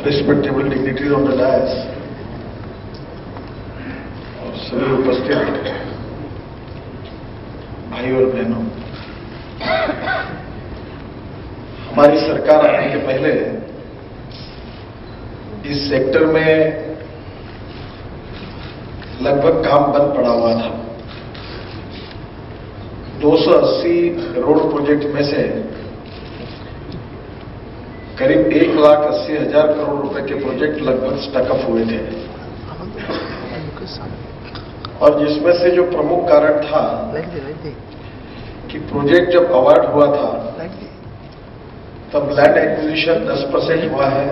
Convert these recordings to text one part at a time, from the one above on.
respectable dignitaries on the dais और सभी उपस्थित भाई और बहनों, हमारी सरकार आने के पहले इस सेक्टर में लगभग काम बंद पड़ा हुआ था। 280 रोड प्रोजेक्ट में से करीब 1,80,000 करोड़ रुपए के प्रोजेक्ट लगभग स्टकअप हुए थे और जिसमें से जो प्रमुख कारण था कि प्रोजेक्ट जब अवार्ड हुआ था तब लैंड एक्विजिशन 10% हुआ है,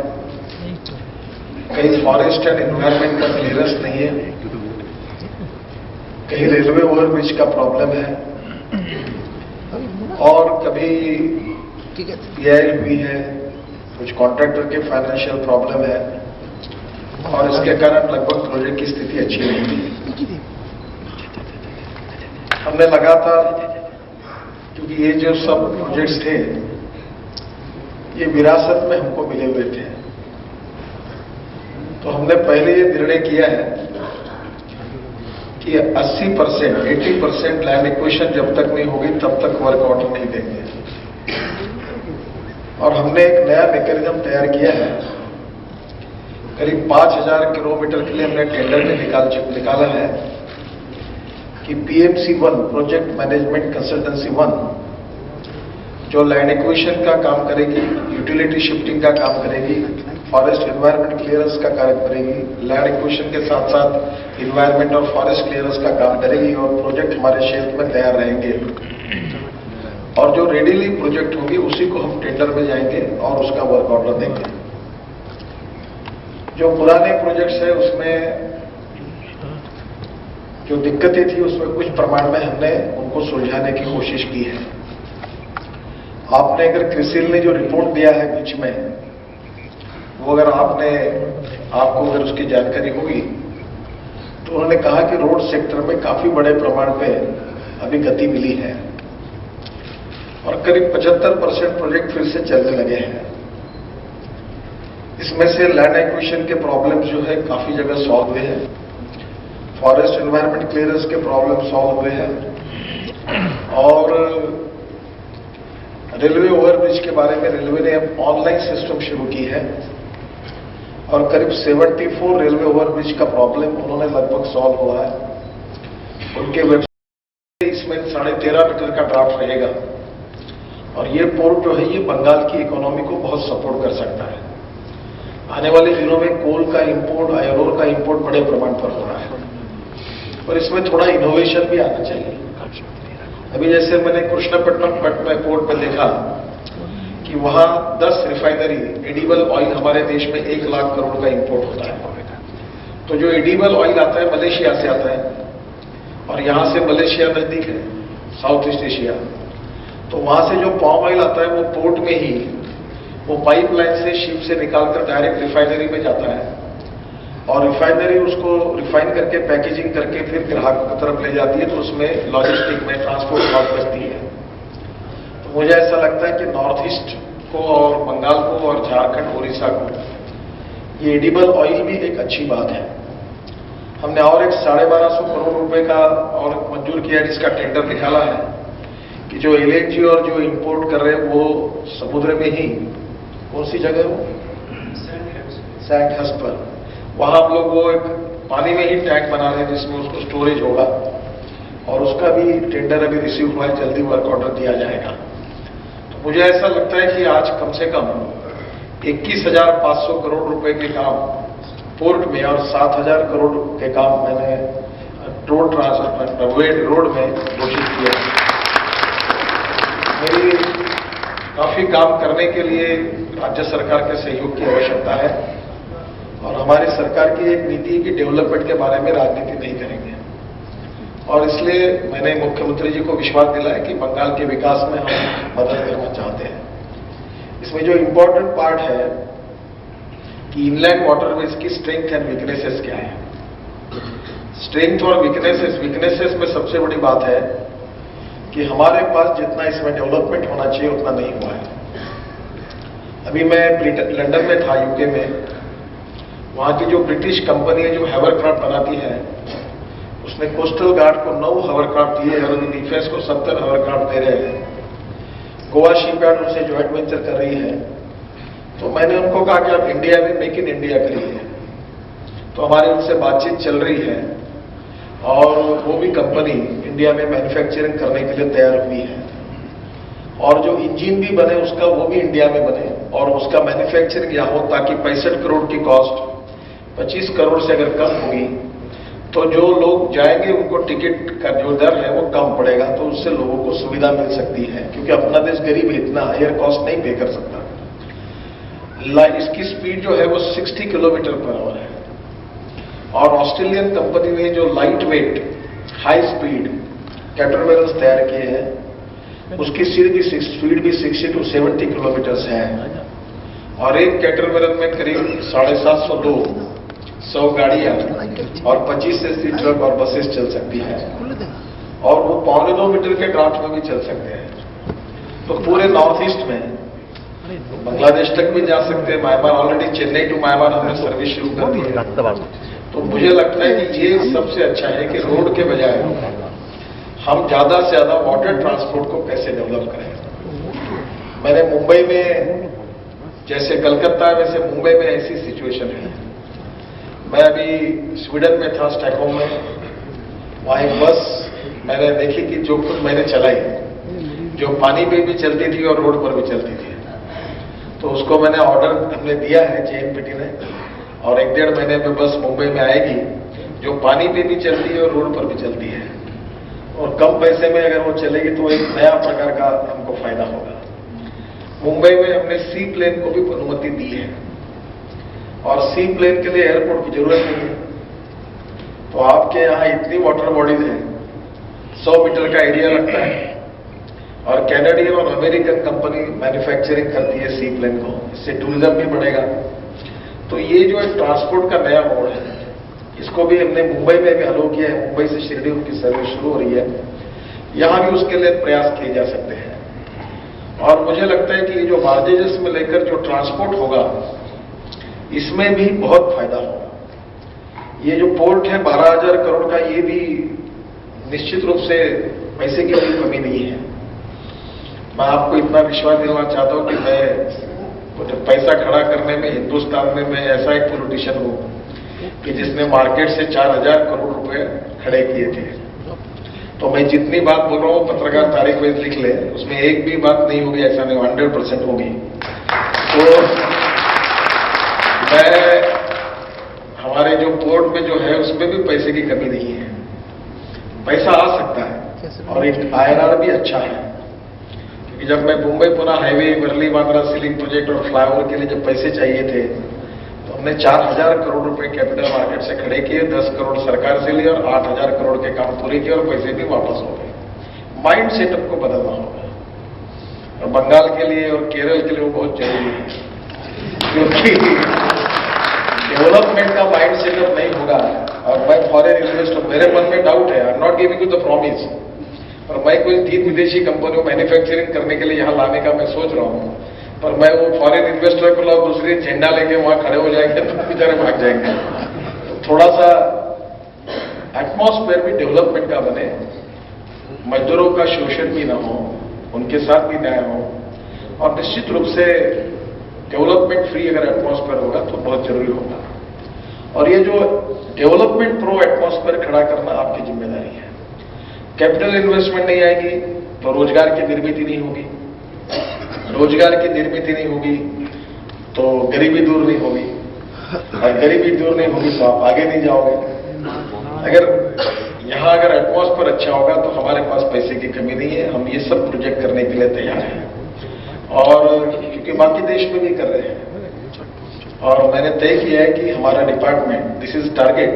कहीं फॉरेस्ट एंड एनवायरमेंट का क्लियरेंस नहीं है, कहीं रेलवे ओवरब्रिज का प्रॉब्लम है और कभी पीआईएल भी है, कुछ कॉन्ट्रैक्टर के फाइनेंशियल प्रॉब्लम है और इसके कारण लगभग प्रोजेक्ट की स्थिति अच्छी नहीं थी। हमने लगातार, क्योंकि ये जो सब प्रोजेक्ट्स थे ये विरासत में हमको मिले हुए थे, तो हमने पहले ये निर्णय किया है कि 80% लैंड एक्विजिशन जब तक नहीं होगी तब तक वर्क ऑर्डर नहीं देंगे। और हमने एक नया मैकेनिज्म तैयार किया है। करीब 5,000 किलोमीटर के लिए हमने टेंडर में निकाला है कि PMC-1 प्रोजेक्ट मैनेजमेंट कंसल्टेंसी 1 जो लैंड एक्विजिशन का काम करेगी, यूटिलिटी शिफ्टिंग का काम करेगी, फॉरेस्ट एनवायरमेंट क्लियरेंस का कार्य करेगी, लैंड एक्विजिशन के साथ साथ एनवायरमेंट और फॉरेस्ट क्लियरेंस का काम करेगी और प्रोजेक्ट हमारे क्षेत्र में तैयार रहेंगे। और जो रेडीली प्रोजेक्ट होगी उसी को हम टेंडर में जाएंगे और उसका वर्क ऑर्डर देंगे। जो पुराने प्रोजेक्ट्स है उसमें जो दिक्कतें थी उसमें कुछ प्रमाण में हमने उनको सुलझाने की कोशिश की है। आपने अगर क्रिसिल ने जो रिपोर्ट दिया है बीच में, वो अगर आपको अगर उसकी जानकारी होगी तो उन्होंने कहा कि रोड सेक्टर में काफी बड़े प्रमाण पे अभी गति मिली है और करीब 75% प्रोजेक्ट फिर से चलने लगे हैं। इसमें से लैंड एक्विजिशन के प्रॉब्लम जो है काफी जगह सॉल्व हुए हैं, फॉरेस्ट एनवायरमेंट क्लियरेंस के प्रॉब्लम सॉल्व हुए हैं और रेलवे ओवरब्रिज के बारे में रेलवे ने अब ऑनलाइन सिस्टम शुरू की है और करीब 74 रेलवे ओवरब्रिज का प्रॉब्लम उन्होंने लगभग सॉल्व हुआ है। उनके वेबसाइट इसमें 13.5 मीटर का ड्राफ्ट रहेगा और ये पोर्ट जो है ये बंगाल की इकोनॉमी को बहुत सपोर्ट कर सकता है। आने वाले दिनों में कोल का इंपोर्ट, आयरन ओर का इंपोर्ट बड़े प्रमाण पर हो रहा है और इसमें थोड़ा इनोवेशन भी आना चाहिए। अभी जैसे मैंने कृष्णपट्टनम पोर्ट में देखा कि वहां 10 रिफाइनरी एडिबल ऑयल, हमारे देश में 1 लाख करोड़ का इंपोर्ट होता है, तो जो एडिबल ऑयल आता है मलेशिया से आता है और यहां से मलेशिया नजदीक है, साउथ ईस्ट एशिया, तो वहां से जो पाम ऑयल आता है वो पोर्ट में ही वो पाइपलाइन से शिप से निकालकर डायरेक्ट रिफाइनरी में जाता है और रिफाइनरी उसको रिफाइन करके पैकेजिंग करके फिर ग्राहकों की तरफ ले जाती है, तो उसमें लॉजिस्टिक में ट्रांसपोर्ट कॉस्ट लगती है। तो मुझे ऐसा लगता है कि नॉर्थ ईस्ट को और बंगाल को और झारखंड, उड़ीसा को ये एडिबल ऑयल भी एक अच्छी बात है। हमने और एक 1,250 करोड़ रुपए का और मंजूर किया जिसका टेंडर निकाला है कि जो LNG और जो इंपोर्ट कर रहे हैं वो समुद्र में ही, कौन सी जगह वो सैंड हस्ट पर, वहां हम लोग वो एक पानी में ही टैंक बना रहे हैं जिसमें उसको स्टोरेज होगा और उसका भी टेंडर अभी रिसीव हुआ है, जल्दी वर्क ऑर्डर दिया जाएगा। तो मुझे ऐसा लगता है कि आज कम से कम 21,500 करोड़ रुपए के काम पोर्ट में और 7,000 करोड़ के काम मैंने रोड में घोषित किया। मेरी काफी काम करने के लिए राज्य सरकार के सहयोग की आवश्यकता है और हमारी सरकार की एक नीति है कि डेवलपमेंट के बारे में राजनीति नहीं करेंगे और इसलिए मैंने मुख्यमंत्री जी को विश्वास दिलाया कि बंगाल के विकास में हम मदद करना चाहते हैं। इसमें जो इम्पोर्टेंट पार्ट है कि इनलैंड वाटरवेज की स्ट्रेंथ एंड वीकनेसेस क्या है। स्ट्रेंथ और वीकनेसेस में सबसे बड़ी बात है कि हमारे पास जितना इसमें डेवलपमेंट होना चाहिए उतना नहीं हुआ है। अभी मैं लंदन में था, यूके में। वहां की जो ब्रिटिश कंपनी है जो हावरक्राफ्ट बनाती है, उसने कोस्टल गार्ड को 9 हावरक्राफ्ट दिए और अभी डिफेंस को 70 हावरक्राफ्ट दे रहे हैं। गोवा शिपयार्ड उनसे जॉइंट वेंचर कर रही है। तो मैंने उनको कहा कि आप इंडिया में मेक इन इंडिया करिए। तो हमारी उनसे बातचीत चल रही है और वो भी कंपनी इंडिया में मैन्युफैक्चरिंग करने के लिए तैयार हुई है। और जो इंजन भी बने उसका, वो भी इंडिया में बने और उसका मैन्युफैक्चरिंग यहाँ हो, ताकि 65 करोड़ की कॉस्ट 25 करोड़ से अगर कम होगी तो जो लोग जाएंगे उनको टिकट का जो दर है वो कम पड़ेगा, तो उससे लोगों को सुविधा मिल सकती है। क्योंकि अपना देश गरीब इतना हायर कॉस्ट नहीं पे कर सकता। इसकी स्पीड जो है वो 60 किलोमीटर पर आवर है। और ऑस्ट्रेलियन कंपनी ने जो light weight high speed caterpillars तैयार किए हैं, उसकी स्पीड भी 60 to 70 किलोमीटर है। और एक कैटरपिलर में करीब 750 लोग, 100 गाड़ियां और 25 से 30 ट्रक और बसेस चल सकती है। और वो 1.25 मीटर के ड्राफ्ट में भी चल सकते हैं। तो पूरे नॉर्थ ईस्ट में बांग्लादेश तक भी जा सकते हैं। Myanmar, already Chennai to Myanmar हमने सर्विस शुरू कर दी है। तो मुझे लगता है कि ये सबसे अच्छा है कि रोड के बजाय हम ज्यादा से ज्यादा वाटर ट्रांसपोर्ट को कैसे डेवलप करें। मैंने मुंबई में, जैसे कलकत्ता वैसे मुंबई में ऐसी सिचुएशन है। मैं अभी स्वीडन में था, स्टॉकहोम में। वहां एक बस मैंने देखी कि जो खुद मैंने चलाई, जो पानी पे भी चलती थी और रोड पर भी चलती थी। तो उसको मैंने ऑर्डर हमने दिया है जेएनपीटी ने, और 1-1.5 महीने में बस मुंबई में आएगी जो पानी पे भी चलती है और रोड पर भी चलती है। और कम पैसे में अगर वो चलेगी तो एक नया प्रकार का हमको फायदा होगा। मुंबई में हमने सी प्लेन को भी अनुमति दी है और सी प्लेन के लिए एयरपोर्ट की जरूरत नहीं है। तो आपके यहाँ इतनी वाटर बॉडीज हैं, 100 मीटर का एरिया लगता है और कैनेडियन और अमेरिकन कंपनी मैन्युफैक्चरिंग करती है सी प्लेन को। इससे टूरिज्म भी बढ़ेगा। तो ये जो ट्रांसपोर्ट का नया मोड है, इसको भी हमने मुंबई में भी अलो किया है। मुंबई से शिरडी की सर्विस शुरू हो रही है। यहां भी उसके लिए प्रयास किए जा सकते हैं। और मुझे लगता है कि ये जो बार्जेजेस में लेकर जो ट्रांसपोर्ट होगा, इसमें भी बहुत फायदा होगा। ये जो पोर्ट है 12,000 करोड़ का, ये भी निश्चित रूप से पैसे की कोई कमी नहीं है। मैं आपको इतना विश्वास दिलाना चाहता हूं कि मैं पैसा खड़ा करने में हिंदुस्तान में मैं ऐसा एक पॉलिटिशियन हूं कि जिसने मार्केट से 4,000 करोड़ रुपए खड़े किए थे। तो मैं जितनी बात बोल रहा हूं पत्रकार तारीख में लिख ले, उसमें एक भी बात नहीं होगी ऐसा नहीं, 100% होगी। तो मैं, हमारे जो पोर्ट में जो है उसमें भी पैसे की कमी नहीं है। पैसा आ सकता है और एक IRR भी अच्छा है। जब मैं Mumbai Pune highway, Worli Bandra sea link project और फ्लाईओवर के लिए जब पैसे चाहिए थे तो हमने 4,000 करोड़ रुपए कैपिटल मार्केट से खड़े किए, 10 करोड़ सरकार से लिए और 8,000 करोड़ के काम पूरे किए और पैसे भी वापस हो गए। माइंड सेटअप को बदलना होगा। और बंगाल के लिए और केरल के लिए वो बहुत जरूरी है, क्योंकि डेवलपमेंट का माइंड सेटअप नहीं होगा। और मैं फॉरेन इन्वेस्टर, मेरे मन में डाउट है, I am not giving you the promise, और मैं कोई 3 विदेशी कंपनियों मैन्युफैक्चरिंग करने के लिए यहां लाने का मैं सोच रहा हूं। पर मैं वो फॉरेन इन्वेस्टर को लाऊं, दूसरी झंडा लेके वहां खड़े हो जाएंगे तो बेचारे भाग जाएंगे। तो थोड़ा सा एटमॉस्फेयर भी डेवलपमेंट का बने, मजदूरों का शोषण भी ना हो, उनके साथ भी न्याय हो, और निश्चित रूप से डेवलपमेंट फ्री अगर एटमॉस्फेयर होगा तो बहुत जरूरी होगा। और ये जो डेवलपमेंट प्रो एटमॉस्फेयर खड़ा करना आपकी जिम्मेदारी है। कैपिटल इन्वेस्टमेंट नहीं आएगी तो रोजगार की निर्मित नहीं होगी, रोजगार की निर्मित नहीं होगी तो गरीबी दूर नहीं होगी, और गरीबी दूर नहीं होगी तो आप आगे नहीं जाओगे। अगर एटमॉस्फेयर अच्छा होगा तो हमारे पास पैसे की कमी नहीं है, हम ये सब प्रोजेक्ट करने के लिए तैयार हैं। और क्योंकि बाकी देश में भी कर रहे हैं, और मैंने तय किया है कि हमारा डिपार्टमेंट, दिस इज टारगेट,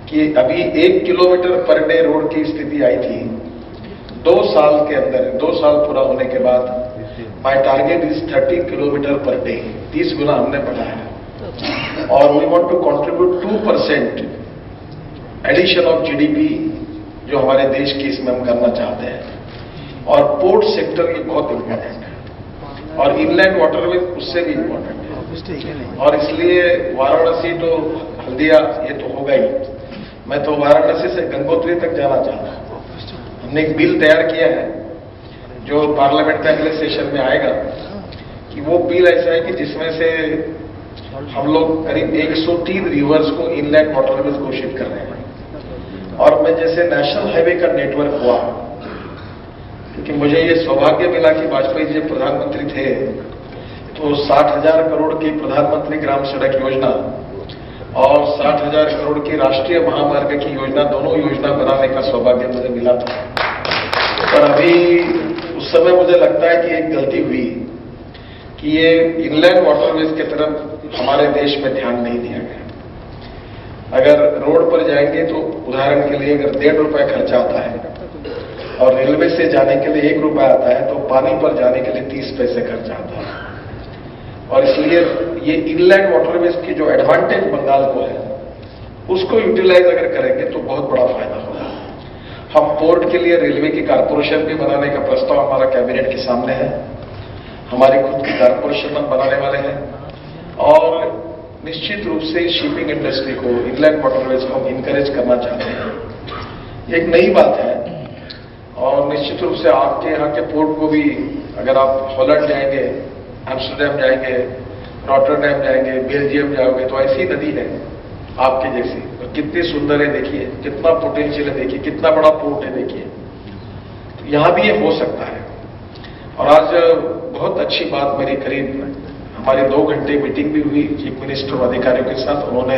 कि अभी 1 किलोमीटर पर डे रोड की स्थिति आई थी। 2 साल के अंदर, 2 साल पूरा होने के बाद my target is 30 kilometre per day, 30 गुना हमने बढ़ाया। और we want to contribute 2% addition of GDP जो हमारे देश की इसमें हम करना चाहते हैं। और पोर्ट सेक्टर ये बहुत इंपॉर्टेंट है। और इनलैंड वाटरवेज उससे भी इम्पोर्टेंट है। और इसलिए वाराणसी तो हल्दिया ये तो होगा ही। मैं तो वाराणसी से गंगोत्री तक जाना चाहता हूं। हमने एक बिल तैयार किया है जो पार्लियामेंट का अगले सेशन में आएगा, कि वो बिल ऐसा है कि जिसमें से हम लोग करीब 103 रिवर्स को इनलैंड वाटरवेज घोषित कर रहे हैं। और मैं जैसे नेशनल हाईवे का नेटवर्क हुआ, क्योंकि मुझे ये सौभाग्य मिला कि वाजपेयी जी प्रधानमंत्री थे तो 60,000 करोड़ की प्रधानमंत्री ग्राम सड़क योजना और 60,000 करोड़ की राष्ट्रीय महामार्ग की योजना, दोनों योजना बनाने का सौभाग्य मुझे मिला था। पर अभी उस समय मुझे लगता है कि एक गलती हुई कि ये इनलैंड वाटरवेज की तरफ हमारे देश में ध्यान नहीं दिया गया। अगर रोड पर जाएंगे तो उदाहरण के लिए अगर ₹1.5 खर्चा आता है और रेलवे से जाने के लिए ₹1 आता है, तो पानी पर जाने के लिए 30 पैसे खर्चा आता है। और इसलिए ये इनलैंड वाटरवेज की जो एडवांटेज बंगाल को है उसको यूटिलाइज अगर करेंगे तो बहुत बड़ा फायदा होगा। हम पोर्ट के लिए रेलवे की कारपोरेशन भी बनाने का प्रस्ताव हमारा कैबिनेट के सामने है। हमारी खुद की कारपोरेशन हम बनाने वाले हैं और निश्चित रूप से शिपिंग इंडस्ट्री को, इनलैंड वाटरवेज को हम इंकरेज करना चाहते हैं। एक नई बात है और निश्चित रूप से आपके यहाँ के पोर्ट को भी, अगर आप हॉलैंड जाएंगे, एम्स्टर्डम जाएंगे, रॉटरडैम जाएंगे, बेल्जियम जाओगे, तो ऐसी नदी है आपके जैसी, और कितनी सुंदर है देखिए, कितना पोटेंशियल है देखिए, कितना बड़ा पोर्ट है देखिए। तो यहां भी ये हो सकता है। और आज बहुत अच्छी बात मेरी करीब हमारी 2 घंटे मीटिंग भी हुई चीफ मिनिस्टर और अधिकारियों के साथ। उन्होंने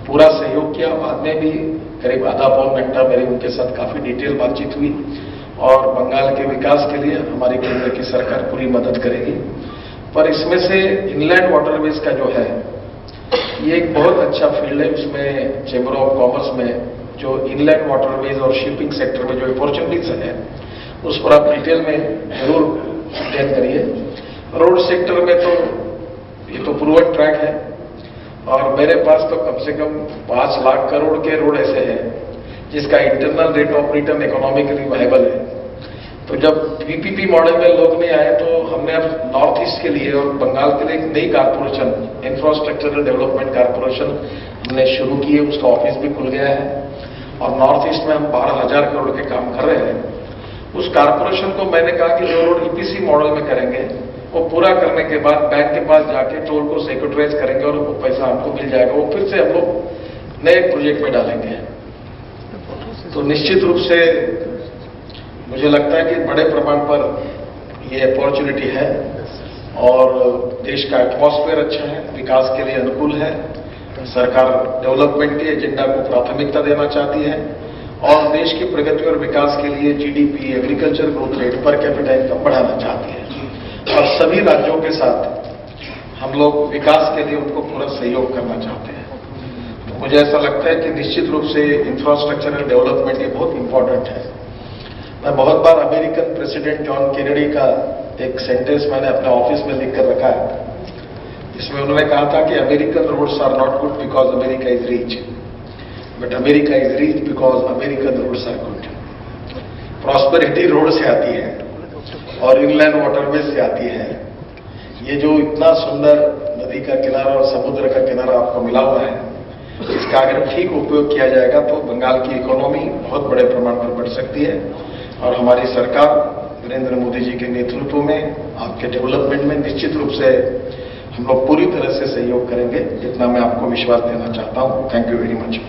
पूरा सहयोग किया। बाद में भी करीब आधा पौन घंटा मेरी उनके साथ काफी डिटेल बातचीत हुई। और बंगाल के विकास के लिए हमारी केंद्र की सरकार पूरी मदद करेगी। पर इसमें से इनलैंड वाटरवेज का जो है ये एक बहुत अच्छा फील्ड है। उसमें चैम्बर ऑफ कॉमर्स में जो इनलैंड वाटरवेज और शिपिंग सेक्टर में जो अपॉर्चुनिटीज है उस पर आप डिटेल में जरूर अध्ययन करिए। रोड सेक्टर में तो ये तो प्रूवन ट्रैक है और मेरे पास तो कम से कम 5 लाख करोड़ के रोड ऐसे हैं जिसका internal rate of return economically viable है। तो जब पीपीपी मॉडल में लोग नहीं आए तो हमने अब नॉर्थ ईस्ट के लिए और बंगाल के लिए एक नई कारपोरेशन, इंफ्रास्ट्रक्चरल डेवलपमेंट कारपोरेशन हमने शुरू की है। उसका ऑफिस भी खुल गया है और नॉर्थ ईस्ट में हम 12,000 करोड़ के काम कर रहे हैं। उस कारपोरेशन को मैंने कहा कि जो रोड ईपीसी मॉडल में करेंगे वो पूरा करने के बाद बैंक के पास जाके टोल को सिक्योरिटाइज करेंगे और वो पैसा हमको मिल जाएगा। वो फिर से हम लोग नए प्रोजेक्ट में डालेंगे। तो निश्चित रूप से मुझे लगता है कि बड़े प्रमाण पर ये अपॉर्चुनिटी है और देश का एटमॉस्फेयर अच्छा है, विकास के लिए अनुकूल है। सरकार डेवलपमेंट के एजेंडा को प्राथमिकता देना चाहती है और देश की प्रगति और विकास के लिए GDP, agriculture growth rate, per capita income बढ़ाना चाहती है। और सभी राज्यों के साथ हम लोग विकास के लिए उनको पूरा सहयोग करना चाहते हैं। तो मुझे ऐसा लगता है कि निश्चित रूप से इंफ्रास्ट्रक्चरल डेवलपमेंट ये बहुत इंपॉर्टेंट है। मैं बहुत बार अमेरिकन प्रेसिडेंट जॉन केनेडी का एक सेंटेंस मैंने अपने ऑफिस में लिख कर रखा है, जिसमें उन्होंने कहा था कि American roads are not good because America is rich, but America is rich because American roads are good. Prosperity road से आती है और इनलैंड वाटरवेज से आती है। ये जो इतना सुंदर नदी का किनारा और समुद्र का किनारा आपको मिला हुआ है, इसका अगर ठीक उपयोग किया जाएगा तो बंगाल की इकोनॉमी बहुत बड़े प्रमाण पर बढ़ सकती है। और हमारी सरकार नरेंद्र मोदी जी के नेतृत्व में आपके डेवलपमेंट में निश्चित रूप से हम लोग पूरी तरह से सहयोग करेंगे, जितना मैं आपको विश्वास देना चाहता हूं। Thank you very much.